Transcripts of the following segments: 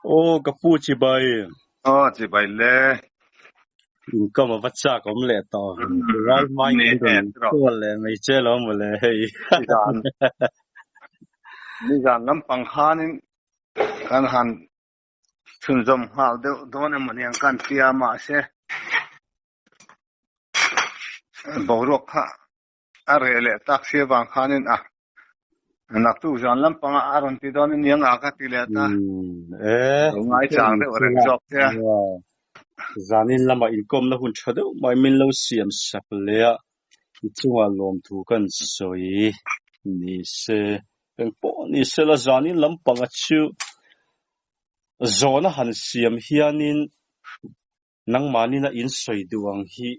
ô cái phu chỉ bay chỉ bài lệ in có mà vắt cha cũng lệ to wal mai nè in hẹn đồn rồi tua lệ mấy chế lo mà lệ hay đi dàn lắm bằng khanin kan han chun zom hal de don em maniang kan tia ma se borok ha are le tak se wang khanin nak tu dàn lắm bằng aron ti don niang aka ti le ta ngai chang de orek job te zanin lama income na hun thado mai min lo siam sak le chunga lom thu kan soi ni se peng po ni se la zanin lampang achu zona han siam hianin nang mani na in soi duang hi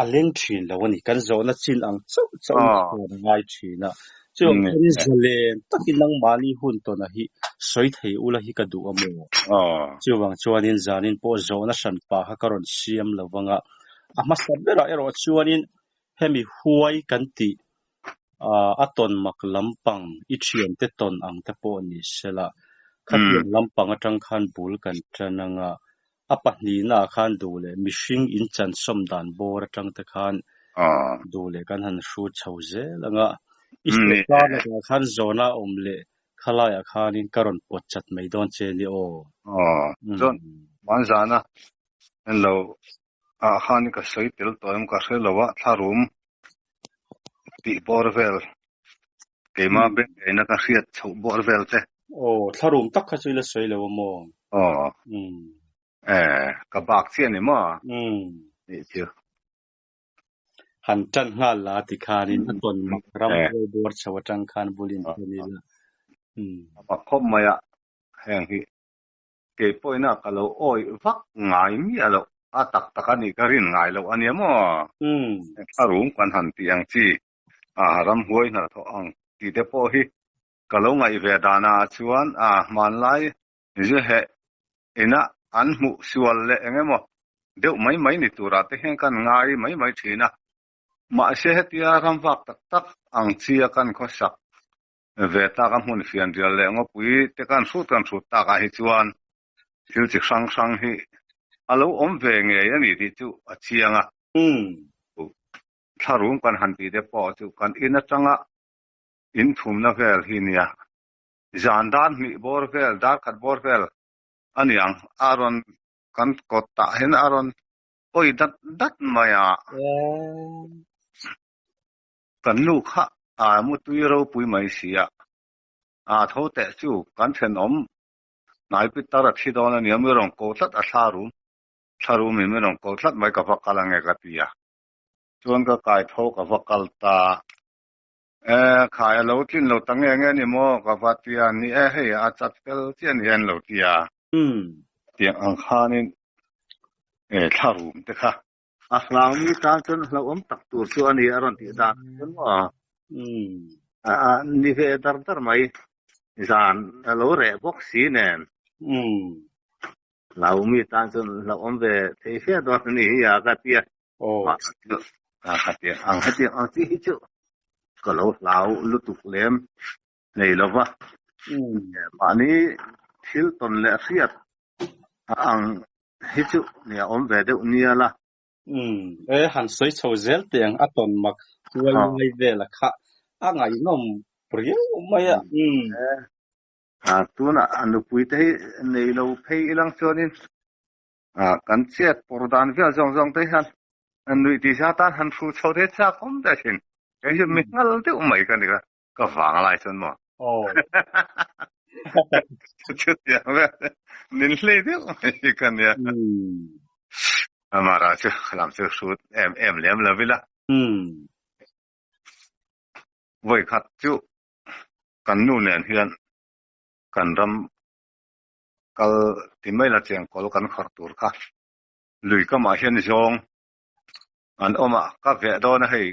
aleng thin lawani kan zona chin ang chau chau na ngai thina chuan kan zalen takin nang mani hun to na hi soi thei ula hi ka du amo chuanin zanin po zona san pa ha karon siam lawanga ama sabera ero chuanin hemi huai kan ti aton mak lampang ichian te ton ang te po ni sela khapian lampang atang khan bul kan chananga apahni na khan dule mishing in chan somdan bor atang te khan dule kan han shu chauze langa isla na khan zona omle khalaya khan in karon pochat maidon che ni o zon man zana en lo khan ka soi tel to em ka se lowa tharum ti borvel ke ma be ena ka khiat chau borvel te tharum tak kha chile soi lo mo ka bak chen ni ma ni chu han chan nga la ti khanin aton makram ko bor chawatang khan bulin ni la ma khom ma ya heng hi ke poina ka lo oi vak ngai mi alo tak takani ka rin ngai lo ania mo tharum kan han ti ang chi ram huai na tho ang ti te po hi ka lo ngai ve dana chuan man lai je he ina an mu sual le engemo deuh mai ni tura te hen kan ngai mai thina ma se hetia ram vak tak ang chia kan kho sak ve ta kam hun fian rial le ngo pui te kan su ta ka hi chuan thil chi sang hi alo om ve nge yani ti chu a chianga tharum kan han ti de po chu kan ina changa in thum na vel hi nia zandan mi bor vel dar khat bor vel aniang aron kan kota hen aron oi dat maya kan nu kha mu tui ro pui mai sia tho te chu kan then om nai pi tara thi don ani mi rong ko tlat a tharum mi rong ko tlat mai ka vakal ange ka tia chuan ka kai tho ka vakal ta khai lo tin lo tang nge ni mo ka vatia ni he a chat tel chen yen lo tia tiang ang khanin tharum te kha aslang mi ta chun lo om tak tur chu ani aron ti da chun mo ni ve dar mai zan lo re bok si nen lau mi ta chun lo om ve thei fe do ni ya ka tia ka tia ang ha tia ang ti chu ka lo lau lu tu lem nei lo wa ma ni thil ton le riat ang hi chu ni om ve de ni la han soi chho zel teng aton mak wai ve la kha angai nom priu maya tuna anu pui te nei lo phei ilang chonin kan chet pordan via zong te han anui ti sa tan han fu chho te cha kom da chin cái gì mình ngal te mai kan ni ka wang lai chon mo chu ya nin le de mai kan ya amara chu lam chu sut em lem la vila voi khat chu kan nu nen hian kan ram kal ti mai la cheng kol kan khar tur kha lui ka ma hian zong an oma ka ve do na hei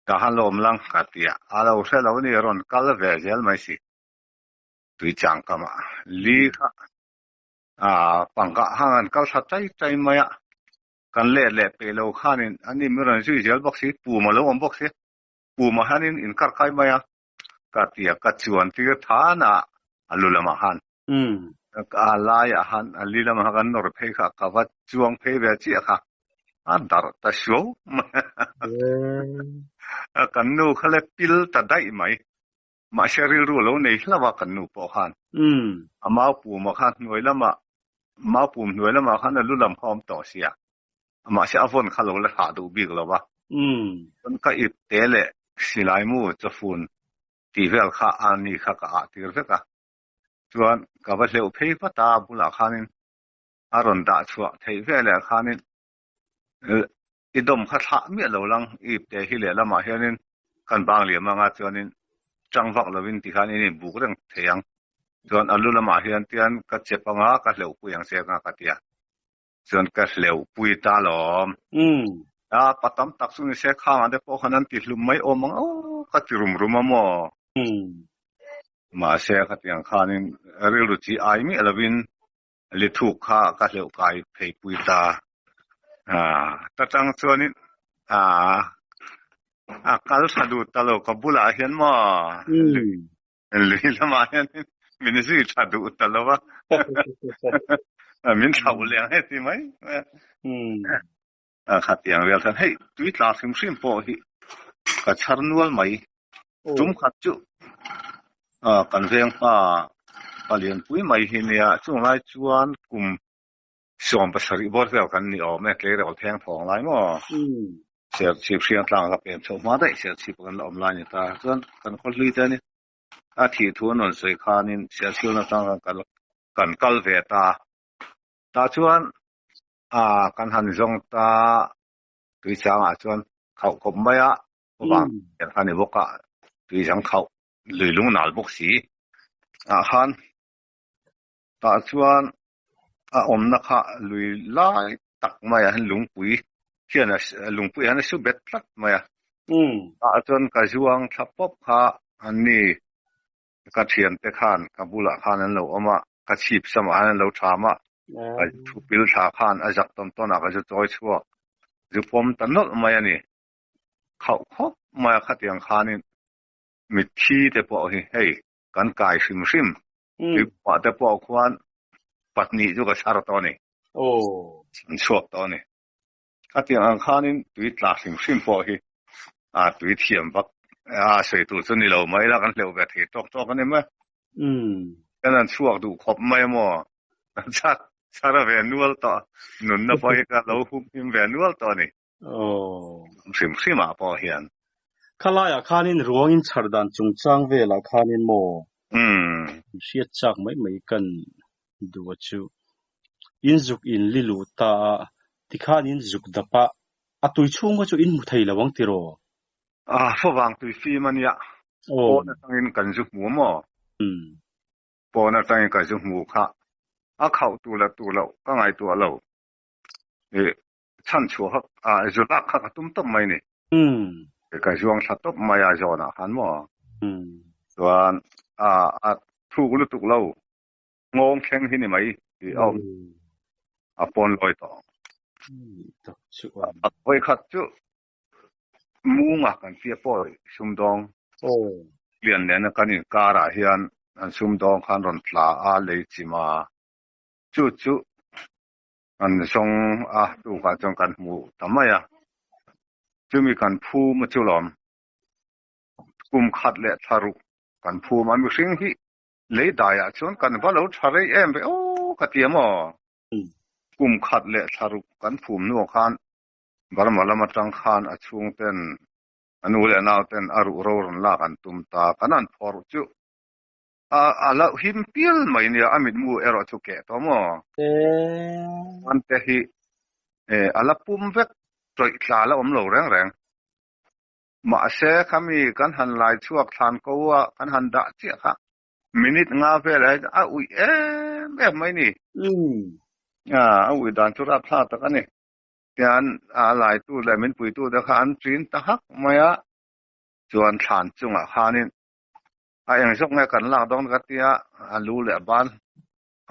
ka han lom lang ka tia alo se lo ni ron kal ve zel mai si tui chang ka ma li kha pangka hangan kal sa chai maya kan le pe lo khanin ani mi ron zui zel box si pu ma lo om box si pu ma hanin in kar kai maya ka tia ka chuan ti tha na alulama han alai ahan alila mahakan nor phe kha kawa chuang phe be chi kha dar ta show kan nu khale pil ta dai mai ma sheril ru lo nei hlawa kan nu po khan ama pu ma khan noi lama ma pu noi lama khan lu lam hom to sia ama sia avon khalo la ha du big lo wa kon ka ip tele silai mu cha fun ti vel kha ani kha ka tir ve ka chuan ka ba leu phei pa ta bula khanin aron da chua thei ve le khanin idom kha tha mi lo lang ip te hi le lama hianin kan bang le ma nga chuanin changwak lovin ti khan ini buk reng theyang chuan alu lama hian tian ka chepanga ka hleu puyang se nga ka tia chuan ka hleu pui ta lom patam tak su ni se khang ade po khanan ti hlum mai omang o ka tirum rum mo ma se ka tiang khanin ril ru chi ai mi lovin li thu kha ka hleu kai phei pui ta ta tang chuanin kal sadu talo kabula hian ma li lama hian minisi sadu talo wa min thau leng he ti mai khat yang wel than hei tui tla sim sim po hi ka charnual mai tum khat chu kan veng pa palian pui mai hi nia chung lai chuan kum som pasari bor vel kan ni o me tle re ol theng thong lai mo ser chip siang tlang ka pem chho ma dai ser chip kan online ta chuan kan khol lui ta ni a thi thu non soi khanin ser chil na tang kan kal ve ta chuan kan han zong ta tui chang chuan khau khop mai wang yan han ni boka tui chang khau lui lung nal bok si han ta chuan om na kha lui lai tak mai han lung pui hian lung pui han su bet tlat mai chuan ka zuang thapop kha an ni ka thian te khan kabula khan an lo oma ka chip sama an lo thama thu pil tha khan ajak tom tona ka choi chhuwa zu pom tanol mai ani khau khop mai khatiang khanin mit thi te po hi hei kan kai sim sim ti pa te po kwan patni ju ka sar to ni chok to ni khatiang khanin tui tla sim sim po hi tui thiam bak sei tu chu ni lo mai la kan hleu ve thi tok ani ma kan chuak du khop mai mo chat sara ve nual to nun na po ka lo hum him ve nual to ni sim sim a po hian khalaya khanin ruangin chardan chungchang vela khanin mo hriat chak mai kan duwa chu inzuk in lilu ta tikhanin zuk dapa atui chunga chu in muthei lawang tiro fawang tui fi mania na tangin kan zuk mu mo na tangin kan zuk mu kha khau tu lo ka ngai tu lo chan chu hak zula kha tum tam mai ni ka juang tha top maya zona han mo chuan thu lu tu lo ngong kheng hi ni mai ti pon loi to hoi khat chu munga kan tia poi sumdong lian nen kan in kara hian an sumdong khan ron tla le chima chu an song tu ka chong kan mu tamaya chumi kan phu ma chulom kum khat le tharu kan phu ma mi sing hi le daya chon kan ba lo thare em be ka tiamo kum khat le tharu kan phum nu khan barmalama tang khan achung ten anu le naw ten aru ro ron la kan tum ta kanan for chu ala him pil mai ni amit mu ero chu ke to mo an te hi ala pum vek troi thla la om lo reng ma se khami kan han lai chuak than ko wa kan han da chi kha minute nga ve la ui mai ni ui dan chu ra thla ta kan ni tian lai tu le min pui tu da khan trin ta hak maya chuan than chunga khanin yang sok ngai kan la dong ka tia alu le ban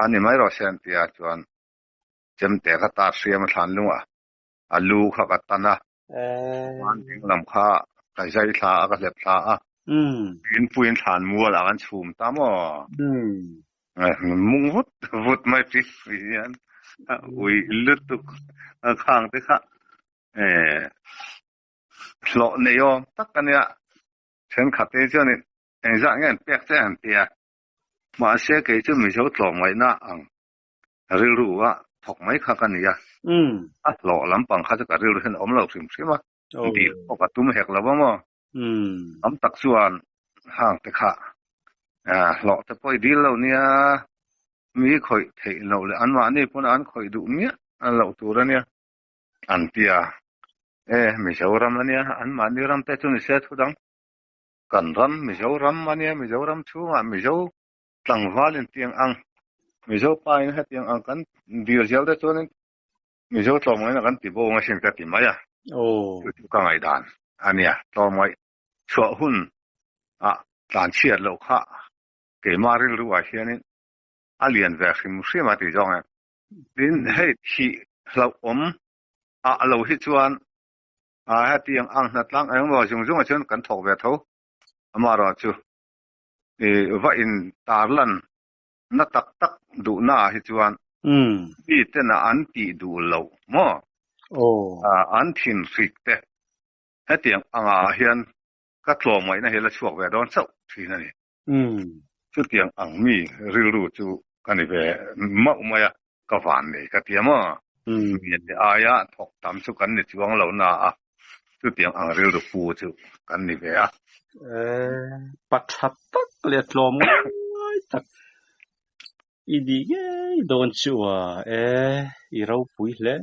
ani mai ro sen tia chuan chem te ka ta siam than lunga alu kha ka tana wan ding lam kha kai sai thla ka lep thla in puin than mual an chum ta mo mung vut mai pi yan ui lutuk khang te kha lo ne yo tak kan ya chen khat te cho ni en za ngen pek che an tia ma se ke chu mi so tlo mai na ang ri ru wa thok mai kha kan ya a lo lam pang kha ka ri ru hen om lo sim sima ti o ka tum hek la ba mo am tak chuan hang te kha lo te poi dil lo nia mi khoi thei lo le an ma ni pun an khoi du mi an lo tu ra nia an tia mi so ram ania an ma ni ram te chu ni se thu dang kan ram mi so ram ania mi so ram chu ma mi so tlang valin tiang ang mi so pa in ha tiang ang kan dir jel te chuan mi so tlo mai na kan ti bo nga sin ka ti mai ka ngai dan ania tlo mai chua hun dan chiat lo kha ke ma ri ru a hianin alien ve khim hri ma ti jong din hei hi hlo om lo hi chuan ha tiang ang na tlang ang bo jung jung a chuan kan thok ve tho ama ro chu va in tarlan na tak tak du na hi chuan bi te na an ti du lo mo an thin fik te ha tiang anga hian ka tlo mai na hela chuak ve don chau thi na ni chu tiang ang mi ril ru chu kani ve mau maya ka van nei ka tiama mi te aya thok tam chu kan ni chuang lo na chu tiang ang ril ru pu chu kan ni ve pathat tak le tlom tak idige don chu I rau pui le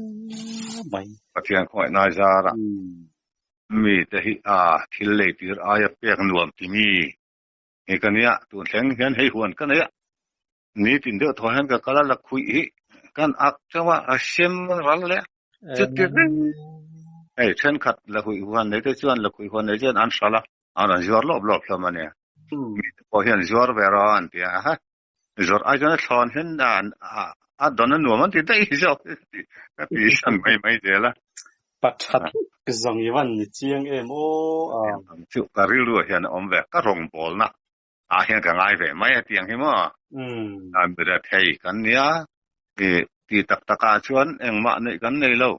mai pathian khoi na za ra mi te hi thil le tir aya pek nuam ti mi e kania tu thleng hian hei huan kan ya ni tin de tho han ka kala la khui hi kan ak chawa sem ral le chut ti ei chen khat la khui huan nei te chuan la khui huan nei chen an sala an jor lob lob hlama ne mi po hian jor ve ra an tia ha jor a jana thon hen dan don nu man ti dei jo ka ti san mai de la pathat ke zong yawan ni chiang mo chu ka ri lu hian om ve ka rong bol na hian ka ngai ve mai tiang hi mo an bra thei kan nia ti tak taka chuan engma nei kan nei lo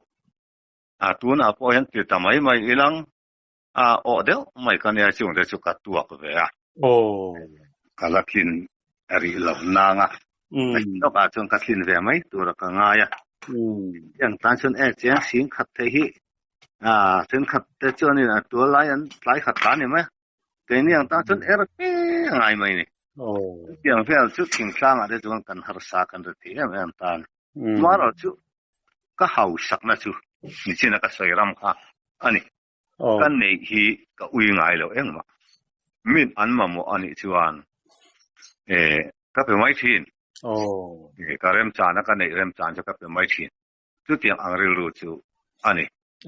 tun po hian ti tamai mai ilang o deuh mai kan nia chung de chu ka tuak ve kalakin ari lo na nga no ka chung ka thin ve mai tur ka nga ya yang tan chun chiang sing khat the hi chen khat te chuan ni tu lai khat ta ni ma ke ni yang tan chun ngai mai ni yang fel chu thing sang de chuan kan har sa kan re thi em tan ma ro chu ka hau sak na chu ni china ka sai ram kha ani kan nei hi ka ui ngai lo engma min an ma mo ani chuan ka pe mai thin ka rem cha na ka nei rem chan cho ka pe mai thin chu tiang ang ril ru chu ani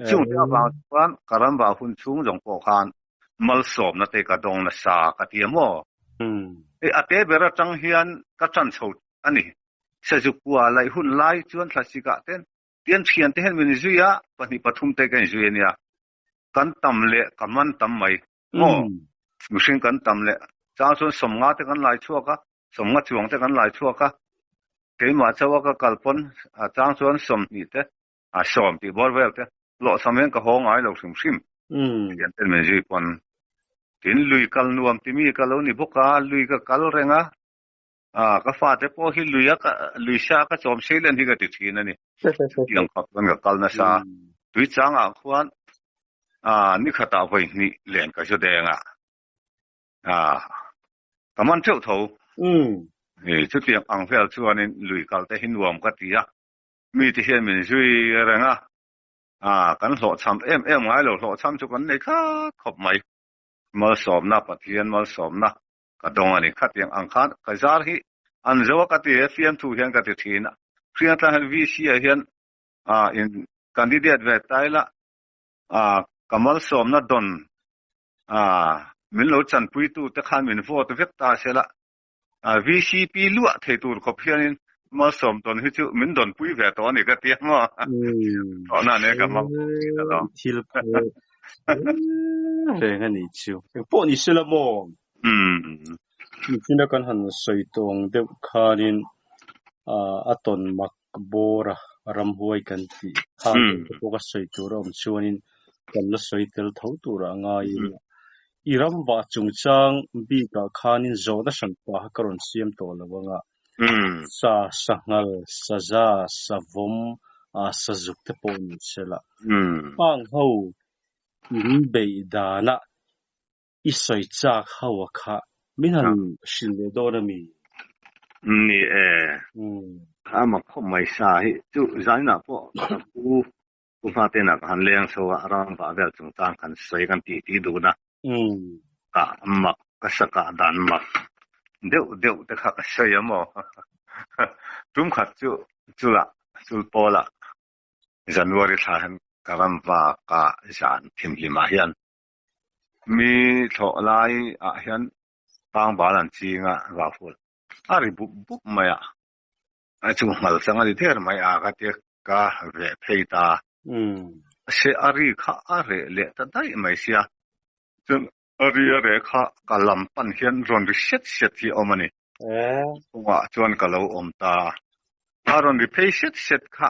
chung ta ba kwan karam ba hun chung jong po khan mal som na te ka dong na sa ka ti mo ate bera chang hian ka chan chho ani sa ju kwa lai hun lai chuan thlasi ka ten tian thian te hen min zuya pani pathum te kan zuya nia kan tam le kaman tam mai mo mushin kan tam le cha chuan somnga te kan lai chuaka somnga chuang te kan lai chuaka ke ma chawa ka kalpon chang chuan som ni te som ti bor vel te lo samen ka hong ai lo sim sim tian ten me ji pon tin lui kal nuam ti mi ka lo ni boka lui ka kal renga ka fa te po hi lui sha ka chom selen hi ka ti thin ani yang khap kan ka kal na sa tui chang khuan ni khata voi ni len ka jo de nga kaman cheu tho chu tiang ang fel chuan in lui kal te hin nuam ka ti mi ti hian min zui renga kan hlo cham em ngai lo hlo cham chu kan nei kha khop mai mal som na pathian mal som na ka dong ani khat yang ang khan ka zar hi an zo ka ti fiam thu hian ka ti thina fiam ta han vc hian in candidate ve taila kamal som na don min lo chan pui tu te khan min vote vek ta sela vcp lu the tur khop hian in mal som don hi chu min don pui ve to ni ka ti ma na ne ka ma thil re nga ni chu po ni sela mo chỉ là con hắn soi tuồng đều kharin aton mak bora ram huai kan ti hang ko ka soi tu rom chuanin kan la soi tel tho tu ra ngai iram wa chung chang bi ka khanin zo da san pa karon siam to lawanga sa sangal saza savom sazuk te pon sela pang ho in be dana isoi chak hawa kha minan shinle do na mi ni ama ko mai sa hi chu zaina po ku fa te na han leng so ram ba vel chung tang kan soi kan ti ti du na ka ma ka sa ka dan ma deu te kha ka soi mo tum khat chu la chu po la January tha han karam va ka jan thim lima hian mi tho lai a hian pang ba lan chi nga va ful ari bu maya chu mal sanga di ther mai a ka te ka ve pheita se ari kha are le ta dai mai sia chung ari are kha kalam pan hian ron ri set hi omani wa chuan ka lo om ta aron ri phei set kha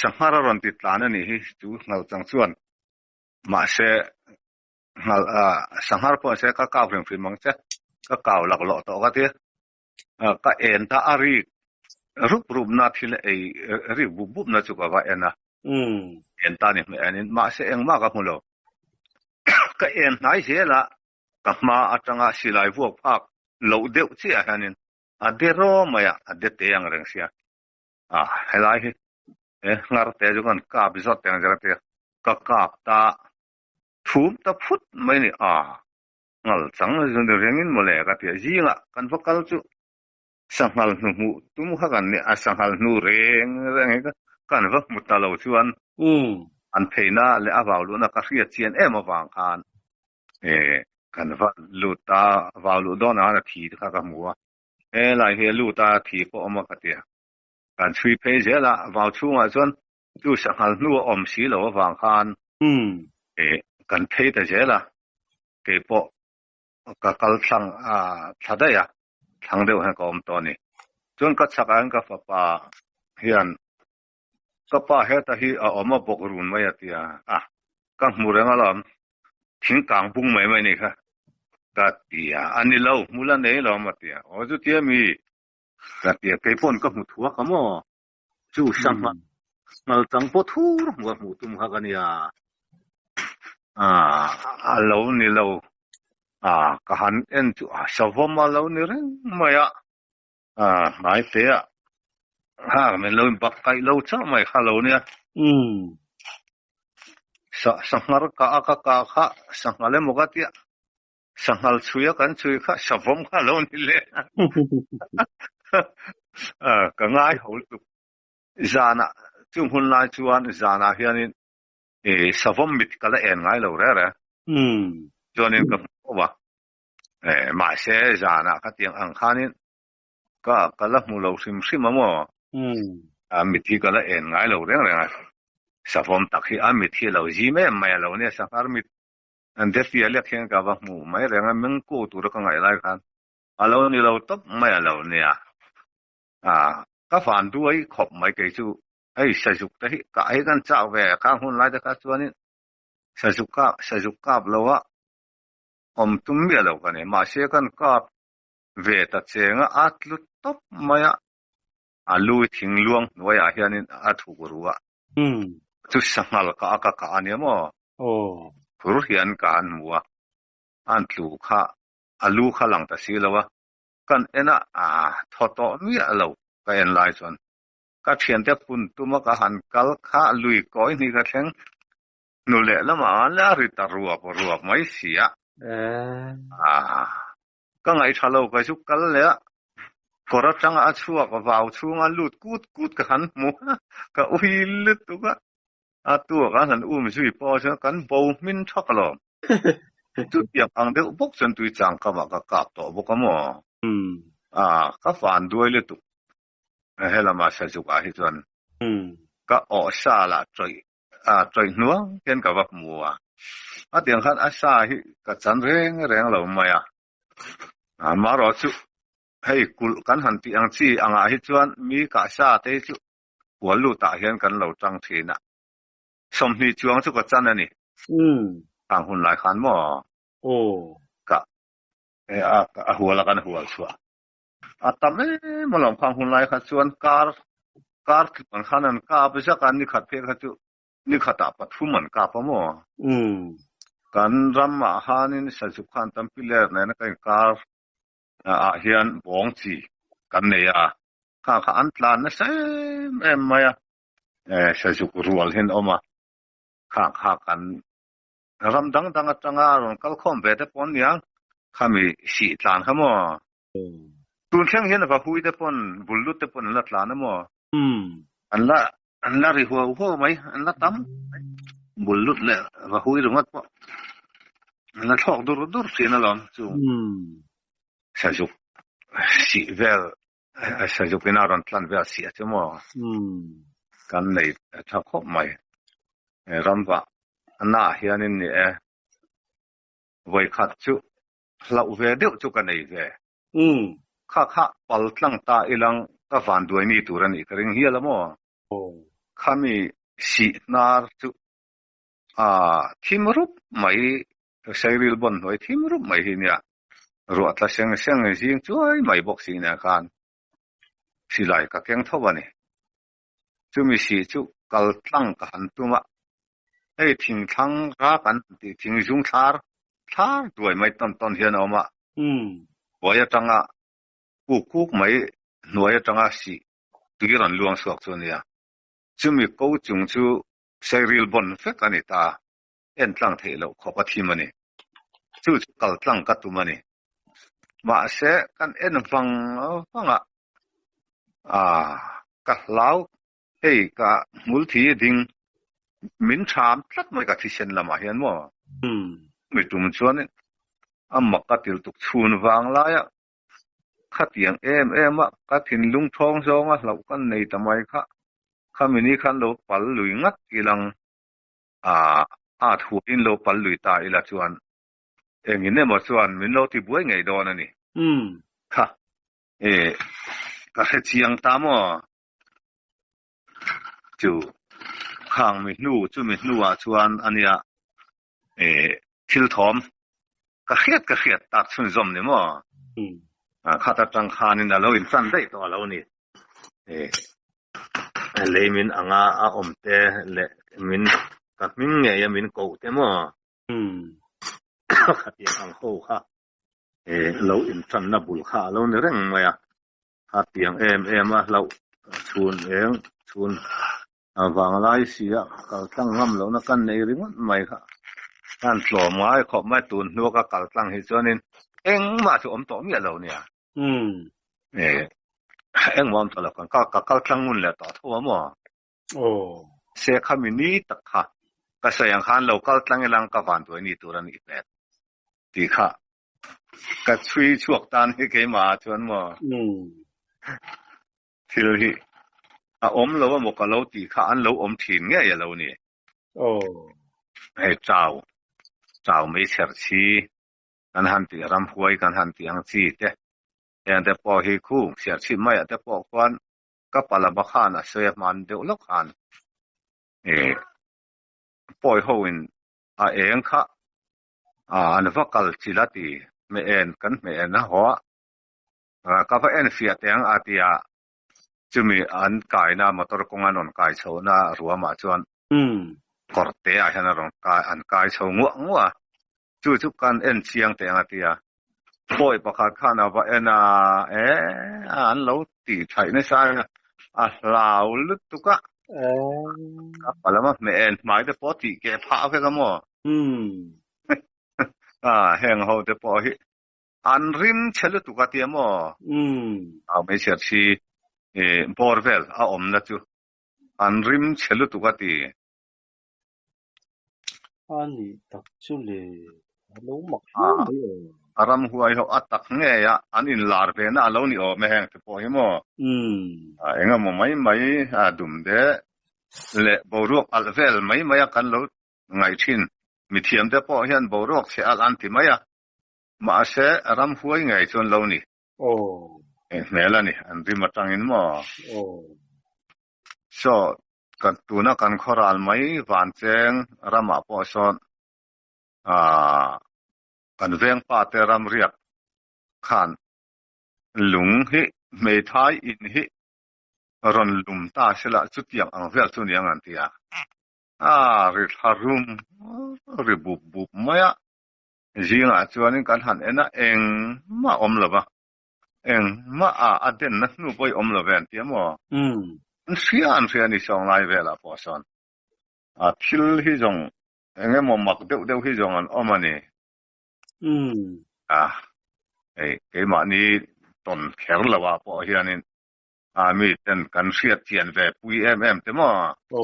sanghara ron ti tlan ani hi chu ngal chang chuan ma se ngal sanghar po se ka ka frem frem mang che ka kaw lak lo to ka te ka en ta ari rup na thil ei ri bup na chu ka va ena en ta ni me anin ma se eng ma ka mulo ka en nai se la ka ma atanga silai vuak phak lo deuh chi a hanin a de ro maya a de te ang reng sia helai hi ngar te ju kan ka bi zot teng jara te ka kap ta thum ta phut mai ni ngal chang jun de rengin mole ka te jinga kan vakal chu sanghal nu tum kha kan ni sanghal nu reng ka kan va mutalo chuan an pheina le awaw lu na ka ria chian em awang khan kan va lu ta awaw lu do na thi kha ka muwa lai he lu ta thi po ma ka te kan chui phe je la awaw chunga chuan chu sanghal nu om si lo awang khan kan phei ta je la ke po ka kal thang thada ya thang deuh ha kom to ni chuan ka chak an ka fa pa hian ka pa he ta hi oma bok run mai atia ka murang alam thing kang pung mai ni kha ka tia ani lo mula nei lo ma tia o ju tia mi ka tia ke pon ka mu thua ka mo chu sang mal tang po thu wa mu tum kha ka ni lo ni lo ka han en chu savom ma lo ni reng maya mai te men lo bak kai lo cha mai kha lo ni sanghar ka kha sanghale mo ka tia sanghal chuya kan chui kha savom kha lo ni le ka ngai hol tu zana chung hun lai chuan zana hianin savom mit kala en ngai lo re chuanin ka wa ma se zana ka tiang ang khanin ka kala mu lo sim mo mit hi kala en ngai lo re savom tak hi mit hi lo ji me mai lo ne sanghar mit an de fi le khen ka ba mu mai re nga meng ko tu ra ka ngai lai khan alo ni lo top mai lo ne ka fan du ai khop mai ke chu ai sa juk ta hi ka ai kan chao ve ka hun lai da ka chuanin sa juk ka lo wa om tum mi lo ka ne ma se kan ka ve ta chenga atlu top maya alu thing luang noi a hianin a thu ruwa chu sangal ka ani mo phur hian ka an muwa an tlu kha alu kha lang ta si lawa kan ena thoto mi alo ka en lai chon ka thian te pun tuma ka han kal kha lui koi ni ka thleng nu le lama la ri ta ruwa mai sia ka ngai thalo ka chu kal le kora changa a chuwa ka waw chunga lut kut ka han mu ka uil tu ka tu ka han zui po cha kan bo min thak lo tu tiap ang de bok chen tu chang ka ma ka kap to bo ka mo ka fan duai le tu hela ma sa chu ka hi chuan ka o sa la troi nuang ken ka wak mua tiang khan sa hi ka chan reng lo mai mà rồi chú hay cul kan han ti ang chi anga hi chuan mi ka sa te chu wal lu ta hian kan lo tang thina som ni chuang chu ka chan ani ang hun lai khan mo ka a huala kan hual chua a tam malom khang hun lai kha chuan kar kan khanan ka ba sa kan ni khat phe kha chu ni khata pathum man ka pa mo kan ram ma hanin sa chu khan tam piler na kan kar a hian bong chi kan nei a kha an tlan na sem em maya sa chu rual hin oma kha kan ram dang atanga ron kal khom ve te pon yang khami si tlan khamo tun thang hian va hui te pon bullut te pon la tlan mo an la ri ho mai an la tam bullut le va hui rungat po an la thok dur sin alon chu sa chu si vel sa chu pinaron tlan ve si te mo kan nei tha khop mai ramba na hianin ni voi khat chu hlau ve deuh chu kan nei ve kha pal tlang ta ilang ka van duai ni turani kring hialamo khami si nar chu thimrup mai sairil bon hoi thimrup mai hinia ro atla seng jing chuai mai bok si na kan silai ka keng thobani chumi si chu kal tlang ka han tuma ei thing thang ra kan ti thing jung thar duai mai ton hian oma boya tanga kuk mai nuaya tanga si tuiran luang suak chunia chumi ko chung chu sairil bon fe kanita en tlang thelo khopa thimani chu kal tlang ka tumani ma se kan en wanga ka lau ei ka multhi ding min tham tlat mai ka thisen lama hian mo mi tum chuan amma ka til tuk chhun wang la ya khatiang em ka thin lung thong zonga hlau kan nei tamai kha khamini khan lo pal lui ngat ilang thu in lo pal lui ta ila chuan engine mo chuan min lo ti buai ngei don ani kha ka he chiang ta mo chu khang mi nu chu mi nu a chuan ania thil thom ka khiat ta chun zom ni mo khata tang khanin alo in san dei to alo ni leimin anga a omte le min ka min nge ya min ko te mo khati ang ho kha lo in san na bul kha lo ni reng ma ya hatiang em a lo chun wang lai si a kal tlang ngam lo na kan nei ring mai kha kan tlo mai khop mai tun nu ka kal tlang hi chuanin eng ma chu om to mi lo nia eng mom to la kan ka kal tlang mun le ta tho mo se khamini tak kha ka sayang khan lo kal tlang elang ka van toi ni turan i pet ti kha ka chui chuak tan hi ke ma chuan mo thil hi om lo mo ka lo ti kha an lo om thin nge ya lo ni he chao mai cher chi kan han ti ram huai kan han ti ang chi te en te po hi khu cher chi mai te po kwan ka pala ba khan a se man de lo khan poi ho in eng kha an vakal chilati me en kan me en na ho ka fa en fia te ang atia chumi an kai na motor konga non kai chho na ruama chuan korte a hana ron kai an kai chho ngwa chu kan en chiang te atia poi pakhat khana wa ena an lo ti thai na sa lao lut tu ka palama me en mai de poti ke pha ke ka mo heng ho de po hi an rim chelu tu ka ti mo me cher chi borvel a om na chu an rim chelu tu ka ti ani tak chu le lo mak aram huai ho atak nge ya an in lar ve na lo ni o me heng te po hi mo enga mo mai dum de le boruak alvel mai kan lo ngai thin mi thiam te po hian boruak se al an ti mai มาเสรำหัวไงจนเรานี่โอ้แม่ละนี่อันที่มาตั้งอินมาโอ้ชอกันตัวนักกันขอรัลไม่หวานเจงรำมาปอชอนกันเวียงป้าเตรำเรียกขันหลุงฮิไม่ท้ายอินฮิรอนลุมตาเสละจุดยังอังเวลจุดยังอันที่ริทารุมริบุบไม่อะจริงจวนนี้กันหันเองมาอมหรือเปล่าเองมาเด่นนะนู่นไปอมหรือเปล่าที่มั่วเสียนี่ส่งไลน์เวลาพอสอนทิลฮิจงเองมั่วมักเดียวฮิจงอันอมันนี่ไอ้มานี่ตอนแข็งแล้วว่าพอเฮียนี่มีแต่กันเสียเจียนแบบปุยที่มั่วโอ้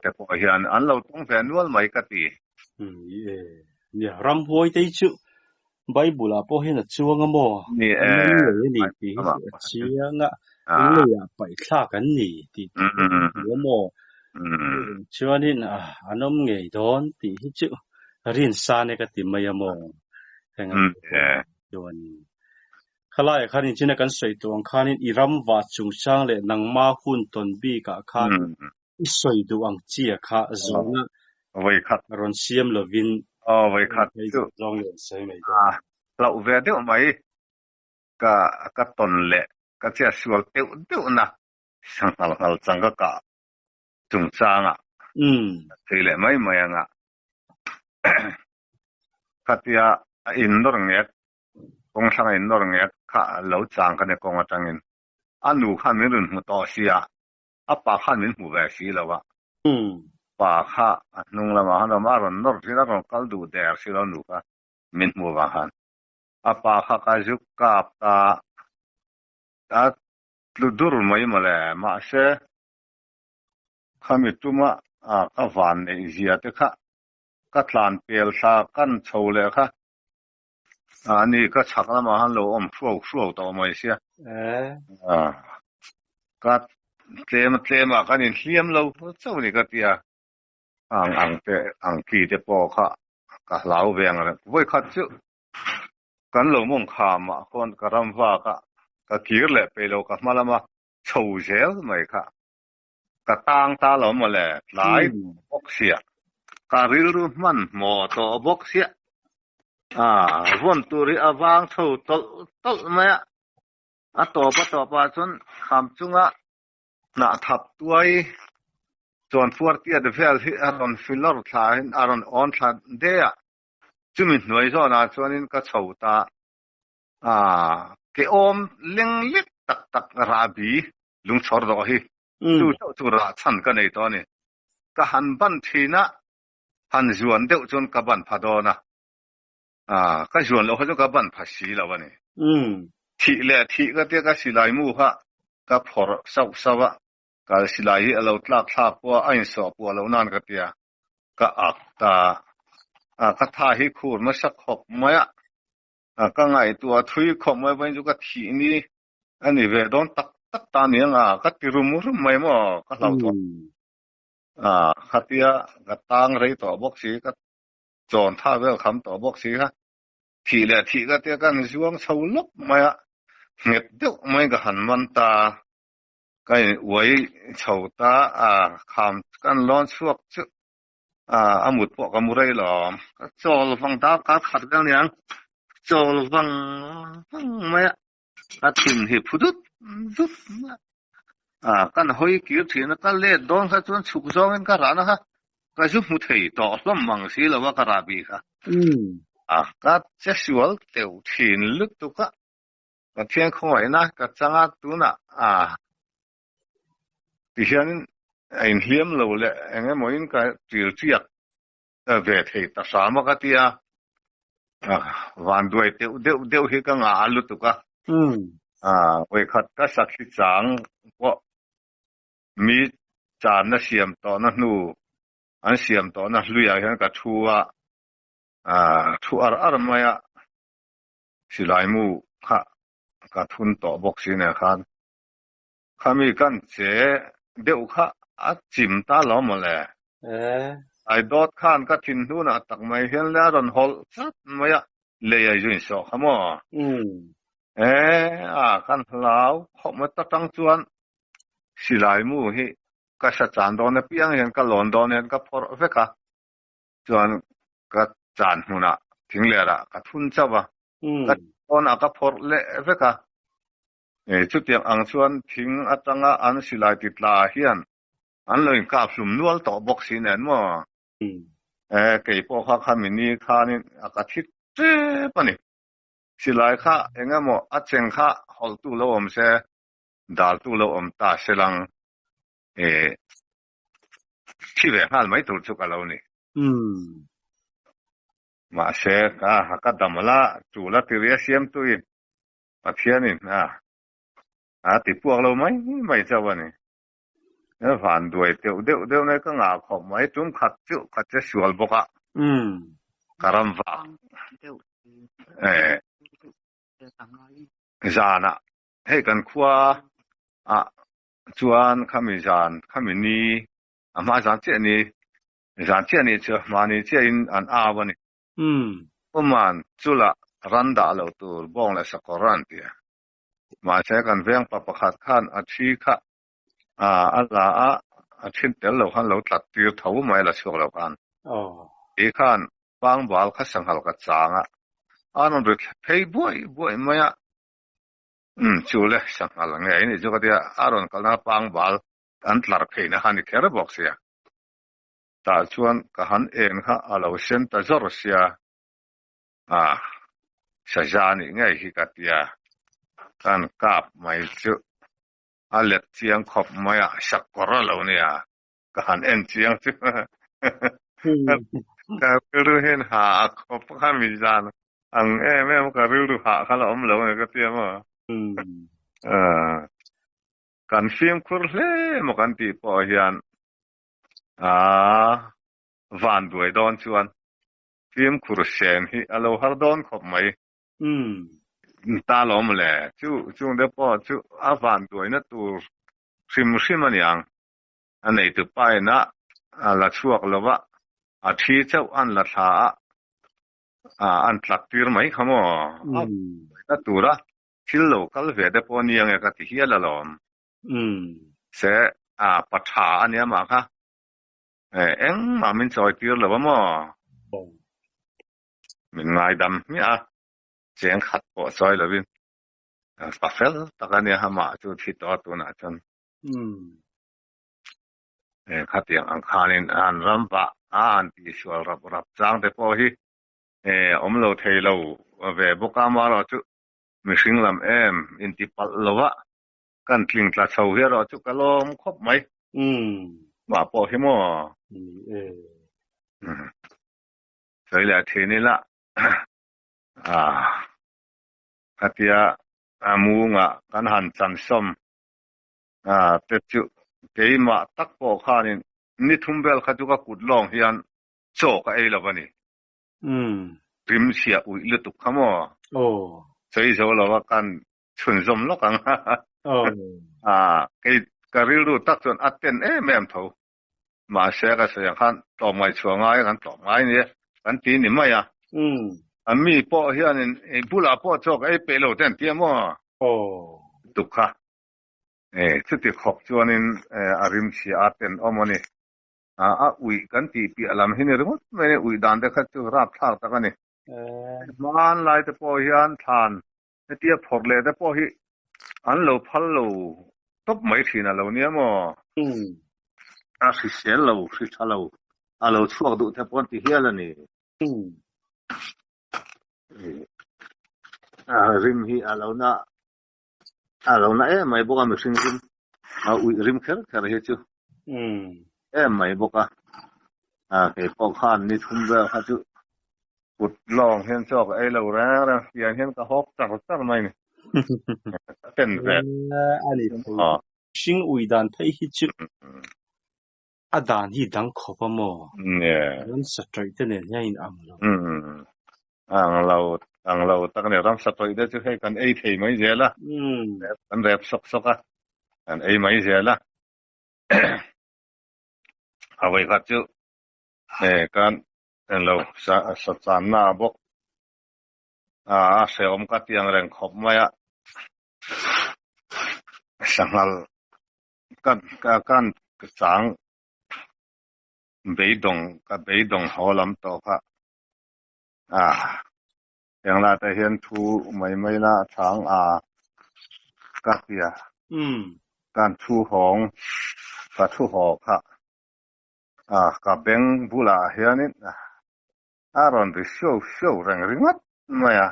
แต่พอเฮียนอันเราต้องแฟนนวลไม่กติเนี่ยรำพวยได้ชื่อไบเบิลพอเห็นชัวงมั้งนี่นี่ที่เชียงเลยไปคลากันนี่ที่หัวโมชัวนี่อันนั้นไงโดนที่ชื่อเรียนสานก็ติไม่ยมแต่งั้นโดนข้าไล่ข้านี่จีนกันสวยตัวข้านี่อิรัมวัดจุงช่างเลยนังมาหุ่นตนบีกับข้าสวยตัวอังเจียข้าโซนะไว้ขัดรอนเซียมลวินไว้ขัดจุดลองเลยใช่ไหมเราเวเดียวไหมก็ตนเละก็เชื่อชัวเดียวนะสังเราจังก็จุงช่างทีเละไม่ยังขัดยาอินโดร์เงี้ยกงช่างอินโดร์เงี้ยข้าเราจังกันเนี่ยกงจังอินหนูข้ามีรุ่นหัวต่อเสียปากข้ามีหัวแบบสีแล้ววะปากข้านุ่งละมาเรามาเรานอร์ที่เราคัลดูเดียร์สิเราหนูก็มินมัวกันปากข้าก็จุกกับลุดูร์ไม่มาเลยมาเสข้ามีตัวมาก็ฝันในเสียที่ข้าก็ทานเปลชากันโชว์เลยค่ะนี่ก็ชักละมาเราสู้ต่อมาเสียก็เต็มกันนี่เลี้ยมเราเจ้านี่ก็เตียอังกีเตปอค่ะก็เหลาเวียงอะไรไว้ขัดจุกันเรามองขามคนกระรำว่าก็กีร์เลยไปเราก็มาละมาโชว์เชลไม่ค่ะก็ตั้งตาเรามาเลยหลายบกเสียการิลรูมันหมอต่อบกเสียวันตุริอวางโชว์ตลไหมต่อปะจนคำจุงน่าทับตัวจนฟัวที่เดฟเฟลที่อารอนฟิลเลอร์ทายอารอนออนทายเดียจุมินหน่วยจวนจวนนี้ก็ชาวตาเกี่อมเลี้ยงเล็กตักราบีลุงชอร์ดอฮีจู่ราชันกันในตอนนี้ก็หันบันทีนะหันจวนเดียวจนกับบันพาดอนะก็จวนเราเขาจะกับบันพาสีแล้ววันนี้ทีก็เดียก็สิลายมูค่ะก็พอสาวก็สิลายเราตลักปัวไอ้สอบปัวเรานั่นก็เดียก็ตาก็ท่าให้คูดมาสักหกไหมก็ไงตัวทุยขมไม่เป็นจุกทีนี้อันนี้เวดอนตักตาเนี่ยก็ติรุมุรุไม่หมอก็เราตัวขัดยาก็ตั้งไรต่อบอกสีก็จอนท่าเวลคำต่อบอกสีค่ะทีก็เดียกันช่วงเช้าลุกไม่เงียบเดียวไม่ก็หันมันตาก็ไว้เฉาตาคำกันร้อนช่วงชุอามุดปอกอามุไรหรอโจลฟังตากัดขัดกันยังโจลฟังไม่ทิ้งให้พุดกันหอยกิ้วที่นั่นก็เล่ดอนก็จนฉุกจองกันร้านนะคะก็จุดมุทัยต่อลมมังสีแล้วว่ากระราบีค่ะก็จะชวนเตียวทิ้งลึกตุกก็เที่ยงคอยนะก็จังตัวน่ะที่ฉันไอ้เหี้ยมเราเลยเองมองก็จีกเวทีแต่สามก็ที่วันด้วยเดี๋ยวที่ก็งาลุตุกเวขัดก็สักที่จังว่ามีจานน่ะเสียมต่อน่ะนูอันเสียมต่อน่ะลุยอย่างก็ทัวไม่สิลายมูค่ะก็ทุนต่อบอกสิเนี่ยครับข้ามีกันเจเดี๋ยวข้าจิมตาล้อมาเลยไอ้ดอดข้านก็ทิ้งดูนะตักไม่เห็นแล้วรอนฮอลสัดไม่ เลยยุ่งสอกขโมกันเหลาขบมาตั้งจวนสิลายมู่ฮิก็ชะจานโดนเปียงเห็นก็หลอนโดนเห็นก็พอเวกะจวนก็จานหัวน่ะทิ้งเลยละก็ทุนเจ้าบ่ก็โดนก็พอเละเวกะจุดยังอังชวนทิ้งอัตังอันสิลายติดลาเฮียนอันเลยกับสุ่มนวลต่อบอกสิเนนมั่วเกี่ยพวกข้ามินีข้านี่อากาศทิศเจ็บปะนี่สิลายข้าเองมั่วอัดเชงข้าฮอลตูโลอมเสดาลตูโลอมตาเสลังที่เวหัลไม่ถูกสุกเรานี่มาเสกฮักดัมละจูละติเรียเสียมตุยมาเทียนิติดพวกเราไม่เจ้าวันนี้ผ่านด้วยเดี๋ยวนี่ก็งาขบไม่จุ่มขัดจะสวลบกะการัมฟ้าจานะให้กันขวาจวนขมิจานขมินีมาจานเจนี่เชื่อมานี่เจอินอันวันนี้ประมาณจุละรันดาเราตัวบ้องและสกอรันเตียมาใช้กันเวียงปะปะขัดขันอาชีคะอัลลาอาชินเตลเราขันเราตัดตีเท้าไม่ละช่วงเรากันอีขันบางบาลขัดสังหารกัดจางอันนั้นด้วยเฮ้ยบ่อยไม่จูเลยสังหารไงนี่จุกเดียอารอนกันนะบางบาลอันตรายเพย์นะฮันนี่แค่ระบอกเสียแต่ชวนกันเองค่ะเราเส้นตะจรเสียชะจานี่ไงฮิกัดยากันกับไม่จุเล็กเสียงขบไม่สักกระเราเนี่ยกันเอ็นเสียงจุแต่รู้เห็นหาขบข้ามีจานแม่มันก็รู้หาข้าเราเราเนี่ยก็เตี้ยมั้งกันฟิล์มคุร์เล่มันกันตีปอยันวันด้วยดอนชวนฟิล์มคุร์เชนฮีเราหาดอนขบไม่ตาล้อมเลยจู่เดี๋ยวพอจู่วันด้วยนะตัวซิมมันยังอันไหนตัวไปนะละช่วงละวะที่เจ้าอันละท่าอันหลักตีร์ไหมขโมยนั่นตัวละคิดโลกัลเวดพอนี่ยังไงก็ที่เฮียละล้อมเสปัจฉาอันนี้มาค่ะเอ็งมามินจอยตีร์ละวะมั้งมินไงดำเนี่ยเสียงขัดปอซอยละวินปัฟเฟลตะกันเนี่ยฮะมาจุดที่ตัวน่ะจนขัดยังอังคารินอันรำปะอันที่ชวลรับจ้างแต่พอฮีเราเทเราเวบุกามาเราจุมิสิงลำอินทิปัลลวะกันทิ้งตาเสาเฮียเราจุกะลมครบไหมว่าพอฮีมั้งใช่แล้วทีนี้ละขัดยามูงกันหันจันสมเตจุเกี่ยมาตักปอขานี่ทุ่มเบลขัดจุกกุดลองเฮียนโจกละวันนี้ริมเสียอุยลุตุกขโมใช่เราว่ากันชุนสมลกันการิลดูตักจนอัดเต็นแม่มเท่ามาเสียก็เสียขันต่อไม่ชัวง่ายกันต่อง่ายเนี่ยกันตีนี่ไม่มีพ่อเฮียนี่บุลาพ่อโจกเปโลเต็นเตี้ยมั้งตุกค่ะชุดที่ขอบจวนอาริมเสียอัดเต็นมันนี่อุยกันตีปีอลามหินเรื่องไม่อุยดันเด็กจุราบทากตะกันนี่มันไล่แต่พอเฮียนทานเตี้ยพอเลยแต่พอฮีอันเราพัลเราตบไม่ทีน่ะเราเนี่ยมั้งสิเสียเราสิทะเราเราช่วงดูแต่พอที่เฮียแล้วนี่ริมฮีเราน่ะไม่บอกว่าไม่สิ่งริมอุยริมแค่เหตุไม่บอกเก็บปอกขันนี่ทุ่มเบลเขาจุกุดลองเห็นชอบเราแล้วนะอย่างเห็นก็ฮอกจักไม่เนี่ยเป็นแบบอันนี้สิ่งอุยดันที่ฮิจิด่านที่ดังขบมั้งเนี่ยนั่นสตรีทเนี่ยยังเราตั้งแต่รำสตรีทจะให้กันที่ไม่เจอละกันเรียบซอกกันไม่เจอละเอาไว้ก็จุกันเราสัจจานาบอก sẽ cái tiếng rèn khop mày á sangal kan chang beidong holam to kha yang la ta hian thu mai na chang ka tia kan thu hong ka thu ho kha ka beng bula hianin ron ri show reng ringat maya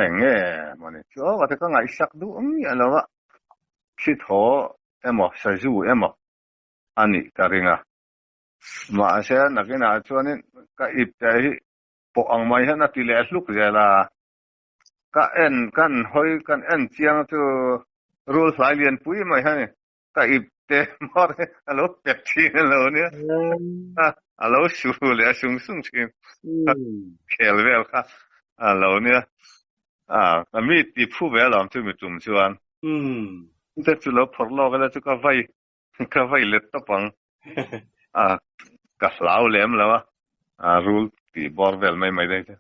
enge mani cho wa ta ka ngai sak du mi alawa khi tho emo sa ju emo ani ka ringa ma se na ke na chuanin ka ip tai po ang mai hana ti le hluk je la ka en kan hoi kan en chiang chu rul lai lian pui mai ha ka ip te mor alo pet thi alo ne alo su le sung chi kel vel kha alo ne ka mi ti phu ve lam tu mi tum chuan te chu lo phor lo ga chu ka vai le to pang ka lau lem lawa rul ti bor vel mai dai te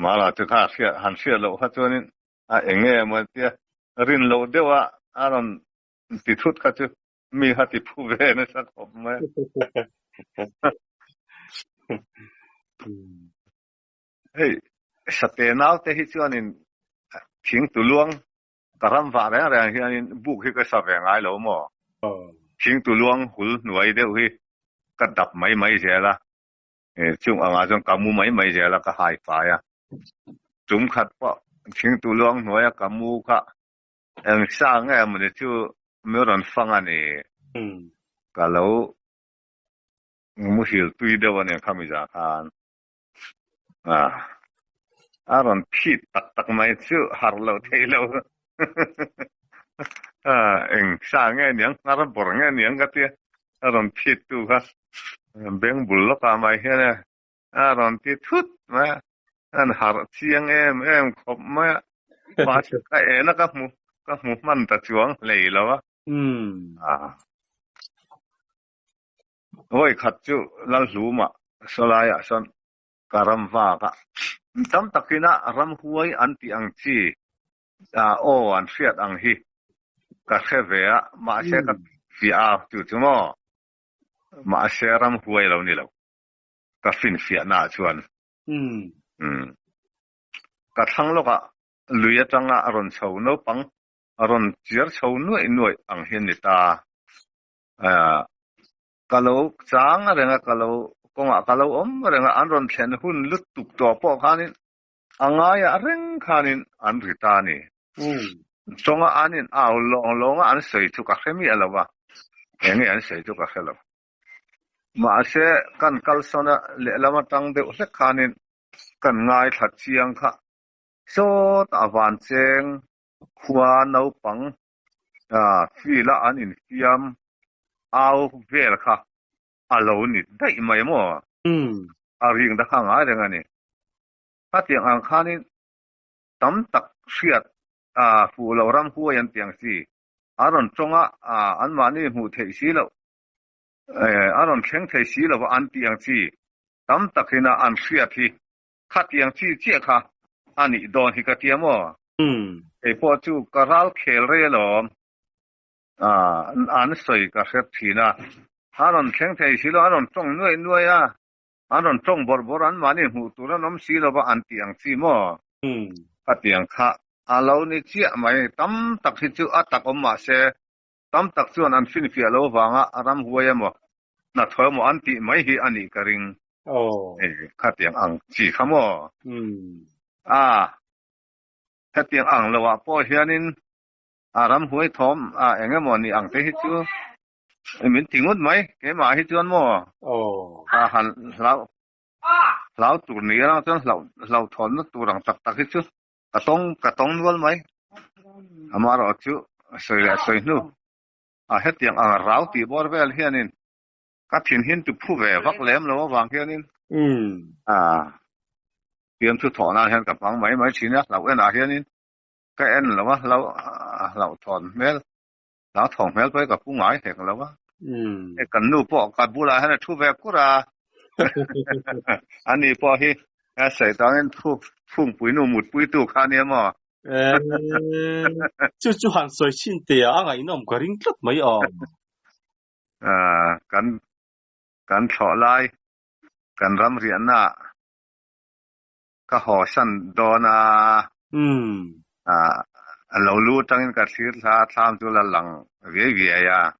mà là từ khá hẳn xia lộ hết cho nên nghe mà tia rin lộ đều làm tít thút cả chứ mi hạt tít phu về nó sắc hộp mà hey sát thế nào thế hi cho nên tiếng tu luang karam vả đấy là hi nên buộc hi cái sao về ngay lỗ mà tiếng tu luang hul nuôi đều hi cái đập mấy giờ là chung ở ngoài trong cả mu mấy giờ là cái hai phải chúng khát bỏ tiếng tu luang nói cả mu cả em sang em mình chứ mấy lần phăng anh cả lâu mu hiểu tuy đâu anh em không ra khan lần phi tắc mấy chứ har lâu thấy lâu em sang em nhang lần bỏ em nhang cái gì lần phi tu ha beng bul lo ka mai he ne lần ti thut mà anh har chiang em khop mà ba cái nó các mu man ta chuang lei lo oi khat chu lal lu ma solaya son karam va ka tam takina ram huai an ti ang chi an fiat ang hi ka khevea ma se ka fia tu mo ma se ram huai lo ni lo ka fin fia na chuan ka thang lo ka luya tanga aron chho no pang aron chiar chho nuai ang hin ni ta kalau chang renga kalau renga anron thlen hun lut tuk to po khanin angaya reng khanin an rita ni chonga anin aw long an sei chu ka khemi alawa enge an sei chu ka khelo ma se kan kalsona le lama tang de se khanin kan ngai that chiang kha so ta van cheng khua no pang fi la an in fiam aw vel kha alo ni dai mai mo ring da khang ai renga ni ta tiang ang khanin tam tak hriat fu lo ram huai an tiang si aron chonga an mani mu thei si lo aron thleng thei si lo an tiang chi tam takhina an hriat hi kha tiang chi che kha ani don hi ka tiamo e po chu karal khel re lo an soi ka khet thina aron thleng thei si lo aron chong nuai aron chong bor an mani mu tur an om si lo ba an tiang chi mo ka tiang kha alo ni chia mai tam tak hi chu atak om ma se tam tak chuan an fin fia lo wanga aram huai mo na thoi mo an ti mai hi ani ka ring kha tiang ang chi khamo kha tiang ang lo wa po hianin aram huai thom enge mo ni ang te hi chu min tingut mai ke ma hi chuan mo han lau tur ni ra chuan lau thon na turang tak hi chu ka tong nual mai amaro chu soi nu het tiang ang rau ti bor vel hianin ka thin hin tu phu ve vak lem lo wang hianin tiam thu thona hian ka pang mai china lau en hianin ka en lo lau thon mel lau thong mel pai ka pu ngai thek lo kan nu po ka bula hana thu ve kura ani po hi Sai tao nên phung bụi nụ một bụi tụ khá nè mà. Chú hẳn xoay xin tìa, ngay nó không có rinh rất mấy Kan thọ lai, kan ram rian na, ka ho san do na, lâu lu tangin ka thir tha tham tu la lang ve ya,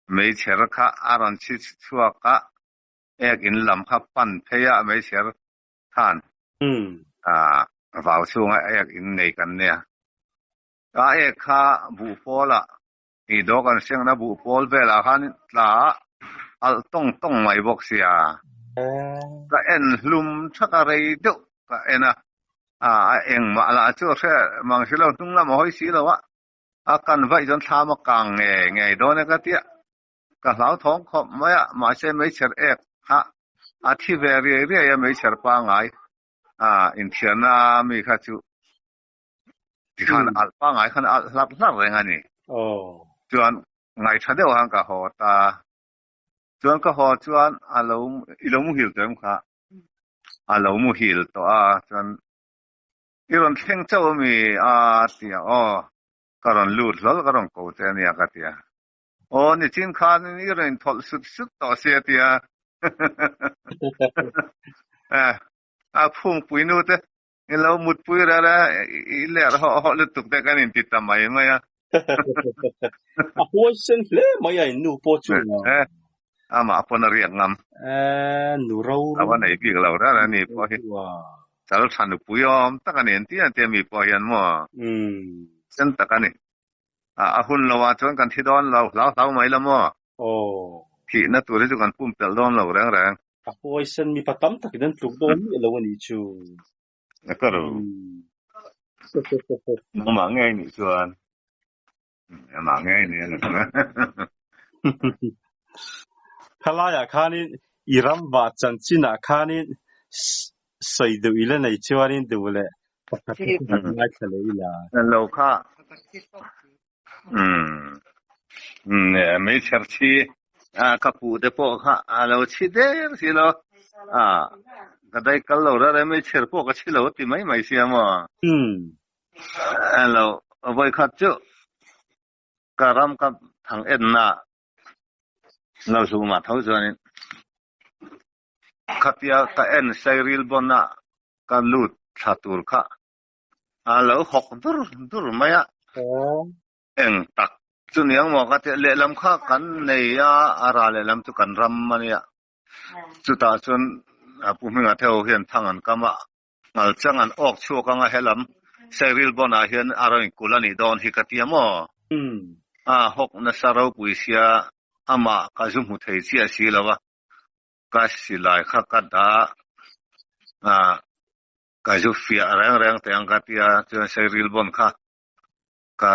mấy cher kha aran chi chua ka, ek in lam kha pan theya mấy cher than, vào chung ek in nei kan ne, ka ek kha bu pola, i do kan siang na bu pol ve la khan la, al tong mai bok sia. Ka en lum thaka rei do ka ena eng ma la chu se mang silo tung la mo hoi si lo wa kan vai jon tha ma kang nge do ne ka tia ka lau thong khop ma se mai cher ek ha thi ve ri ya mai cher pa ngai in thiana mi kha chu ti khan al pa ngai khan al lap re ngani chuan ngai thadeu hang ka ho ta chuan ka ho chuan ilo mu hil tem kha alo mu hil to chuan iron theng chau mi tia karon lut lol karon ko te nia ka tia ni chin khan ni iron thol sut to se tia phung pui nu te ilo mut pui ra ile ho lu tuk te kan in ti tamai mai Hoi sen le mai ai nu po chu ama pon riak ngam nu rau awan ai pi lo ra ni po hi chal than pui om takani ti te mi po hian mo sen takani hun lo wa chon kan thi don lo mai la mo thi na tu re chu kan pum pel don lo rang hoi sen mi patam tak den tluk don mi lo ni chu ka ro ma ngai ni chuan ma ngai ni na Kalaya kanin iram wa chan china kanin sai du ile nei chuanin du le ngai thale ila lo kha mấy cher chi ka pu de po kha lo chi de si lo ka dai kal lo ra mấy cher po ka chi lo ti mai sia ma lo voi kha chu ka ram ka thang en na lo su ma thau chuan khatia ka en sairil bona ka lut thatur kha lo hok dur maya eng tak chuniang mo ka te le lam kha kan nei ara le lam tu kan ram mania chu ta chun pu minga theo hian thangan kama ngal changan ok chu ka nga helam sairil bona hian aroin kulani don hi katia mo hok na saro puisia ama ka zum hu thei chi asi lawa ka silai kha ka da ka ju fia rang te ang ka tia chu sairil bon kha ka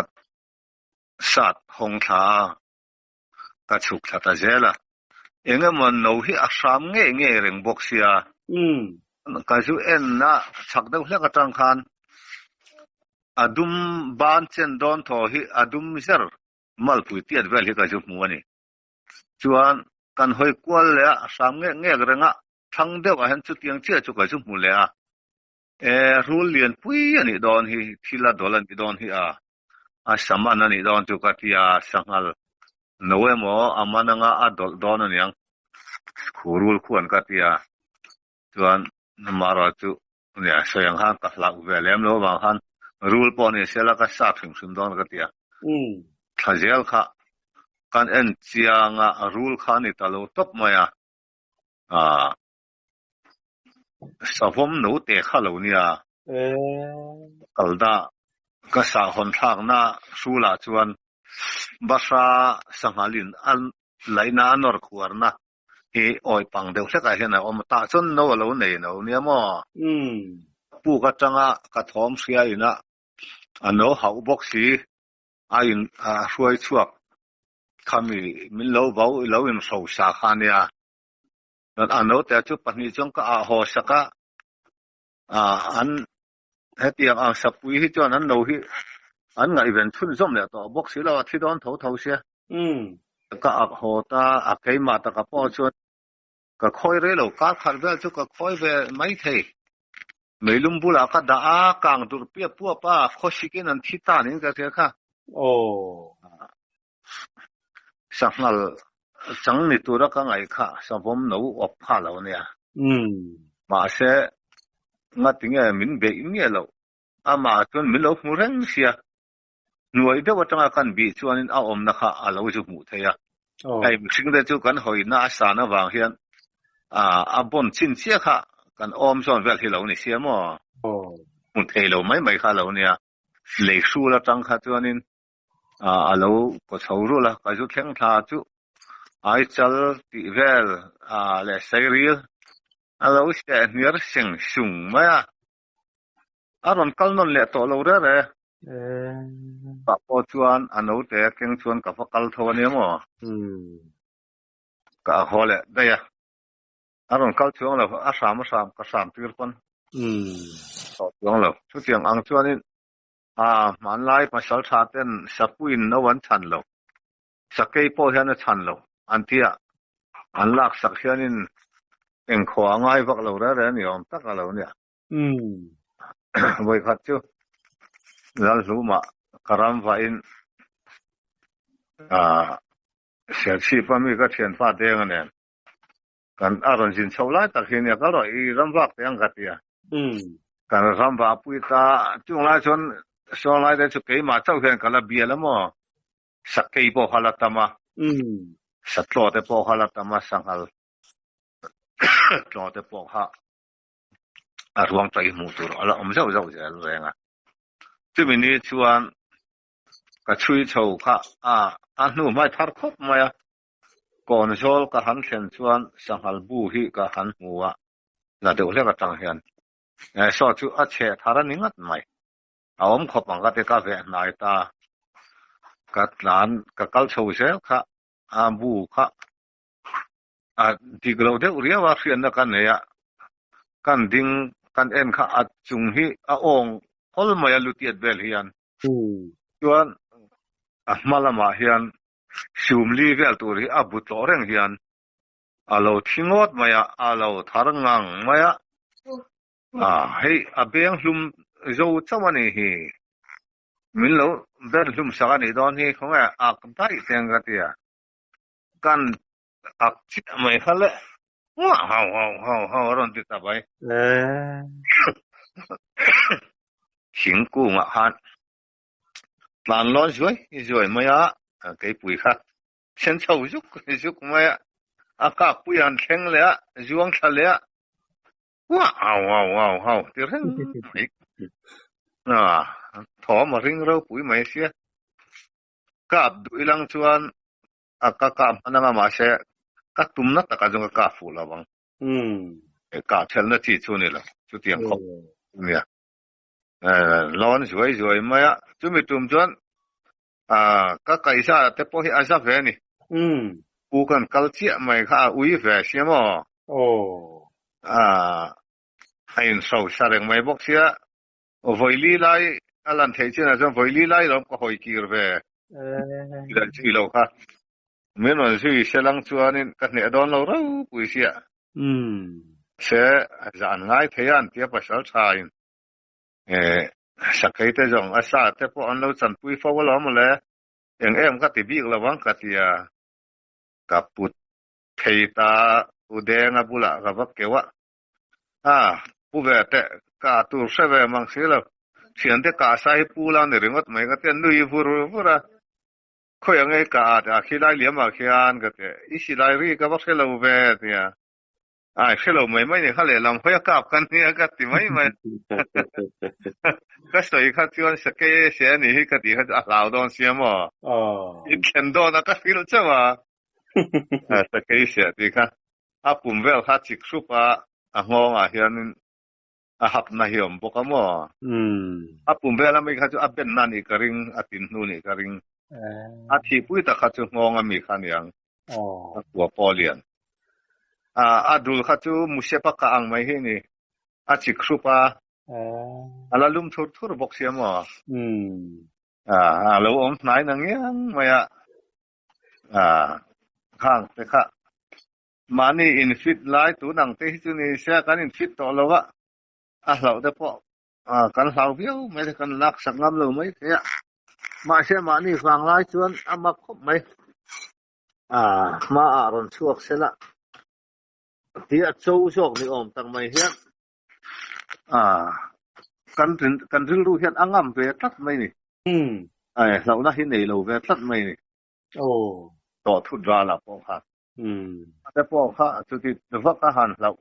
sat hong tha ka chuk tha ta zela enga mon no hi asam nge reng bok sia ka ju en na chak deuh hleka tang khan adum ban chen don tho hi adum zer mal pui tiat vel hi ka ju mu ani chuan kan hoi kwal le asam nge renga thang deuh a han chu tiang chia chu ka ju mu le rul lian pui ani don hi thila dolan ti don hi saman ani don tu ka tia sangal noemo amananga adol don ani ang khurul khuan ka tia chuan mara chu nia sayang han ka hlak velem lo wang han rul pon ni sela ka sa phim sim don ka tia thazel kha kan en chianga rul kha ni talo top maya savom no te khalo nia kalda ka sa hon thak na sula chuan basa sangalin an laina nor khuarna e oi pang deuh hleka hian om ta chon no lo nei no nia mo pu ka changa ka thom sia ina ano hau bok si in hruai chuak khami min lo bau lo in so sa khania dan ano te chu pani chong ka ho saka an hetiang ang sapui hi chuan an no hi an ngai ven thun zom le to bok si lo thi don tho sia ka ho ta keima ta ka po chu ka khoi re lo ka khar ve chu ka khoi ve mai thei mấy lùm bù là cái đã càng tụt bia bùa ba khó xí cái nên thi ta nên cái thế cả sáng nào chẳng ni tụt ra cái ngày cả sáng hôm nấu ốp pha lâu nè mà sẽ ngắt tiếng mình bị nghe lâu mà tuần mình lâu mua răng xia nuôi đó vào trong cái bị cho nên ôm nó khá lâu chụp mù thế à ai mình đây chú cần hỏi na sa na vàng hiện bon chín chia khá cần ôm son về thì lâu này xia mà một thế lâu mấy khá lâu nè lịch sử là trong khá cho nên lâu có sầu rồi là cái chú khen thà chú ai chal ti vel le sai riêng lâu sẽ nhớ sinh sung mà ron kal non le to lo re ka po chuan ano te keng chuan ka fa kal tho ne mo ka hole da ya ron kal chuan lo sam ka sam tir kon to chuan lo chu tiang ang chuan in man lai pa sal tha ten sapuin no wan chan lo sakei po hian a chan lo antia an lak sak hian in eng khwa ngai vak lo re ni om tak a lo nia voi khat chu lal luma karam va in sia chi pa mi ka thian fa de nga ne kan aron jin chola tak hin ya ka ro I ram vak yang ka tia kan ram va pui ta chung la chon so lai de chu ke ma chau hian kala bia la mo sakei bo hala tama satlo te po hala tama sangal tlo te po ha ruang tai mu tur ala om zau zau ja renga chu mi ni chuan ka chui chho kha nu mai thar khop maya kon sol ka han thlen chuan sangal bu hi ka han huwa la de le ka tang hian so chu a che thara ningat mai awam khopang ka te ka ve nai ta ka tlan ka kal chho se kha bu kha diglo de uria wa fian na kan ya kan ding kan en kha chung hi ong hol maya lutiat bel hian chuan malama hian sumli vel tur hi abut lo reng hian alo thingot maya alo tharngang maya hei abeng hlum zo chamani hi min lo ber hlum sagani don hi khonga dai teng ga tia kan chit mai khale hao ron ti ta bai xing ku nga han lan lo rồi maya cái bụi khác sen chầu giúp maya ka bụi ăn khen lẽ zuang thà lẽ wow thì reng thọ mà rinh rau bụi mày xia ka đuôi lang chuan ka mà sẽ ka tum na ta ka jong ka fu la bang ka thel na chi chu ni la chu tiang khop nia lon rồi maya chu mi tum chuan các cái sa te po hi asa ve ni u kan kal chia mai kha ui ve sia mo ain so sa reng mai bok sia voi li lai alan thei chen a voi li lai lom ko hoi kir ve ila chi lo kha men on sui selang chuanin ka ne don lo ro pui sia se zan ngai theian tia pa sal thain sakai te jong asa te po an lo chan pui fo lo mo le em ka ti bi la wang ka tia kaput thei ta udeng abula ka bak kewa pu ve te ka tur se ve mang se lo thian te ka sai pu la ne ringot mai ka te nui fura khoi angai ka ta khilai liam ma khian ka te isi lai ri ka bak se lo ve tia hello mai mai ne khale lam khoya kap kan ni ka ti mai ka soi kha chuan sake se ni hi ka ti kha lao don sia mo in ken do na ka fil chawa sake se ti kha pum vel kha chik supa ngong hian hap na hiom boka mo pum vel mai kha chu ben na ni ka ring atin nu ni ka ring thi pui ta kha chu ngong mi khan yang wa polian adul kha chu musepa ka ang mai hi ni chik supa ala lum thur bok sia mo lo om nai nang yang maya khang te kha mani in fit lai tu nang te chu ni sia kan in fit to lo wa lâu đó po kan lau viu mấy kan lak sang ngam lo mấy thế mà xe mà ni phang lai chuan ama khop mấy mà ron chuak se la ti a chou jok ni om tang mai hian kan ril ru hian angam ve tlat mai ni ai lau na hi nei lo ve tlat mai ni to thu ra la po kha te po kha chu ti va ka han lau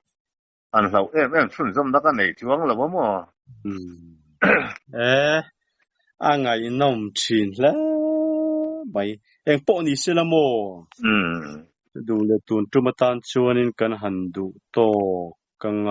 em chun zom da ka nei chuang lo mo ngày nông chín lá mày em bỏ đi xe là mò đủ là tuần trung tan chuan in kan han du to kan